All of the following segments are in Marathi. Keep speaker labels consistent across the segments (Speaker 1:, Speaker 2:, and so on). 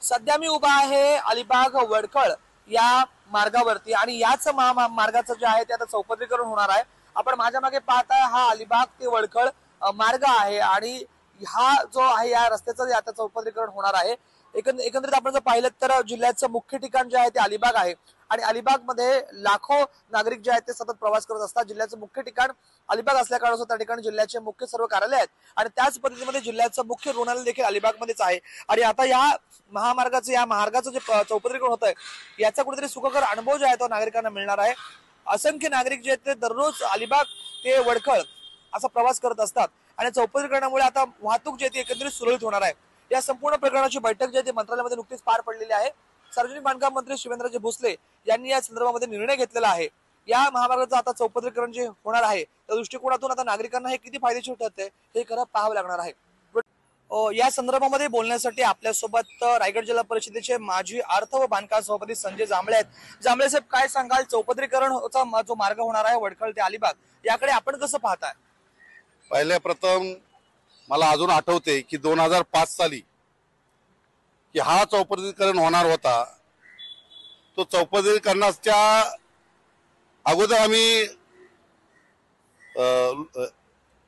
Speaker 1: सध्या मी उभा आहे अलिबाग वडखळ या मार्गावरती आणि याच मार्गाचं जे आहे ते आता चौपदरीकरण होणार आहे। आपण माझ्या मागे पाहताय हा अलिबाग ते वडखळ मार्ग आहे आणि हा जो आहे या रस्त्याचं आता चौपदरीकरण होणार आहे। एकंदरीत आपण जर पाहिलं तर जिल्ह्याचं मुख्य ठिकाण जे आहे ते अलिबाग आहे आणि अलिबाग मध्ये लाखो नागरिक जे आहेत ते सतत प्रवास करत असतात। जिल्ह्याचं मुख्य ठिकाण अलिबाग असल्या कारणास्तव त्या ठिकाणी जिल्ह्याचे मुख्य सर्व कार्यालय आहेत आणि त्याच पद्धतीमध्ये जिल्ह्याचं मुख्य रुग्णालय देखील अलिबाग मध्येच आहे। आणि आता या मार्गाचं जे चौपदरीकरण होत आहे याचा कुठेतरी सुखकर अनुभव जो आहे तो नागरिकांना मिळणार आहे। असंख्य नागरिक जे आहेत ते दररोज अलिबाग ते वडखळ असा प्रवास करत असतात आणि चौपदरीकरणामुळे आता वाहतूक जी आहे ती एकंदरीत सुरळीत होणार आहे। या संपूर्ण प्रकरणाची बैठक जी आहे ती मंत्रालयामध्ये नुकतीच पार पडलेली आहे। सार्वजनिक बांधकाम मंत्री शिवेंद्रजी भोसले यांनी या संदर्भामध्ये निर्णय घेतलेला आहे। या महामार्गाचं आता चौपदरीकरण जे होणार आहे त्या दृष्टिकोनातून आता नागरिकांना हे किती फायदेशीर ठरते हे खरं पाहावं लागणार आहे। या संदर्भामध्ये बोलण्यासाठी आपल्यासोबत रायगड जिल्हा परिषदेचे माजी अर्थ व बांधकाम सभापती संजय जांभळे आहेत। जांभळे साहेब, काय सांगाल चौपदरीकरणचा जो मार्ग होणार आहे वडखळ ते अलिबाग याकडे आपण कसं पाहताय?
Speaker 2: पहिल्या प्रथम मला अजून आठवते की 2005 साली की हा चौपदरीकरण होणार होता। तो चौपदरीकरणाच्या अगोदर आम्ही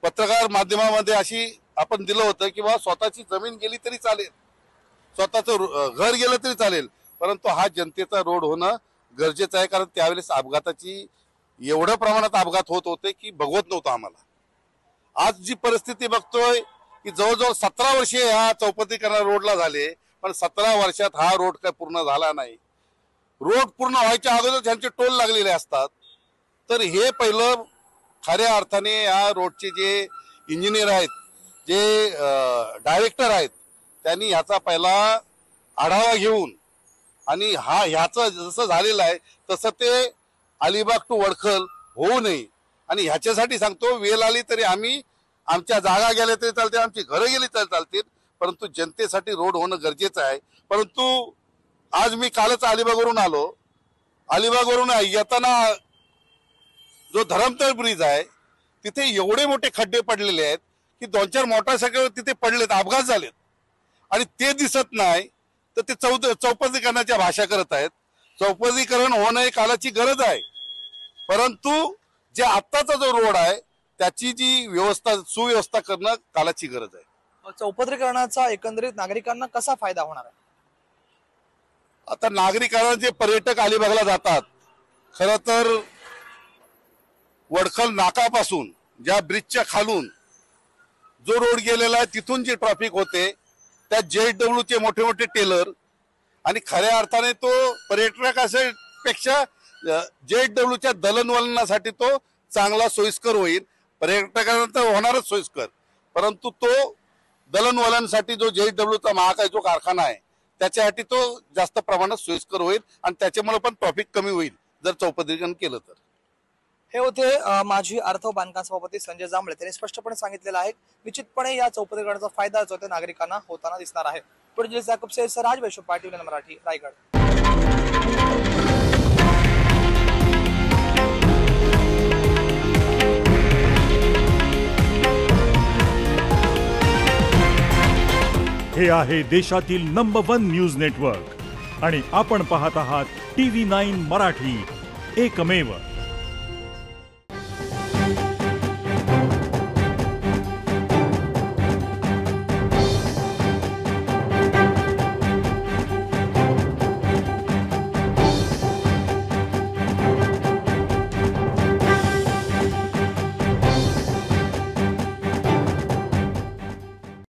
Speaker 2: पत्रकार माध्यमामध्ये अशी आपण दिलं होतं की बा स्वतःची जमीन गेली तरी चालेल, स्वतःचं घर गेलं तरी चालेल, परंतु हा जनतेचा रोड होणं गरजेचं आहे। कारण त्यावेळेस अपघाताची एवढ्या प्रमाणात अपघात होत होते की बघवत नव्हतं आम्हाला। आज जी परिस्थिती बघतोय की जवळजवळ 17 वर्षे ह्या चौपदरीकरण रोडला झाले, पण 17 वर्षात हा रोड काय पूर्ण झाला नाही। रोड पूर्ण व्हायच्या अगोदर ज्यांचे टोल लागलेले असतात, तर हे पहिलं खऱ्या अर्थाने या रोडचे जे इंजिनियर आहेत, जे डायरेक्टर आहेत, त्यांनी ह्याचा पहिला आढावा घेऊन आणि ह्याचं जसं झालेलं आहे तसं ते अलिबाग टू वडखळ होऊ नये। आणि ह्याच्यासाठी सांगतो, वेळ आली तरी आम्ही आमच्या जागा गेल्या तरी चालते, आमची घरं गेली तरी चालतील, परंतु जनतेसाठी रोड होणं गरजेचं आहे। परंतु आज मी कालच अलिबागवरून आलो। अलिबागवरून येताना जो धरमतळ ब्रिज आहे तिथे एवढे मोठे खड्डे पडलेले आहेत की 2-4 मोटरसायकल तिथे पडलेत, अपघात झालेत आणि ते दिसत नाही। तर ते चौपदरीकरणाच्या भाषा करत आहेत। चौपदरीकरण होणं ही कालाची गरज आहे, परंतु जे आत्ताचा जो रोड आहे त्याची जी सुव्यवस्था करणं कालाची गरज आहे।
Speaker 1: चौपदरीकरणाचा एकंदरीत नागरिकांना कसा फायदा होणार आहे?
Speaker 2: आता नागरिकांना जे पर्यटक अलिबागला जातात, खरं तर वडखळ नाकापासून ज्या ब्रिजच्या खालून जो रोड गेलेला आहे तिथून जी ट्रॅफिक होते, त्या JSW चे मोठे मोठे टेलर आणि खऱ्या अर्थाने तो पर्यटकापेक्षा JSW च्या दळणवळणासाठी तो चांगला सोयीस्कर होईल। पर्यटकांना तर होणारच सोयीस्कर, परंतु तो दळणवळणासाठी जो JSW चा महाकाय जो कारखाना आहे त्याच्यासाठी तो जास्त प्रमाणात सोयीस्कर होईल आणि त्याच्यामुळे पण ट्रॅफिक कमी होईल जर चौपदरीकरण केलं तर।
Speaker 1: हे होते माजी अर्थ व बांधकाम सभापती संजय जांभळे। त्यांनी स्पष्टपणे सांगितलेलं आहे निश्चितपणे या चौपदरीकरणाचा फायदा जो ते नागरिकांना होताना दिसणार आहे। पुढे राज वैश्व पाटील, मराठी, रायगड।
Speaker 3: हे आहे देशातील नंबर 1 न्यूज नेटवर्क आणि आपण पाहत आहात TV9 मराठी, एकमेव।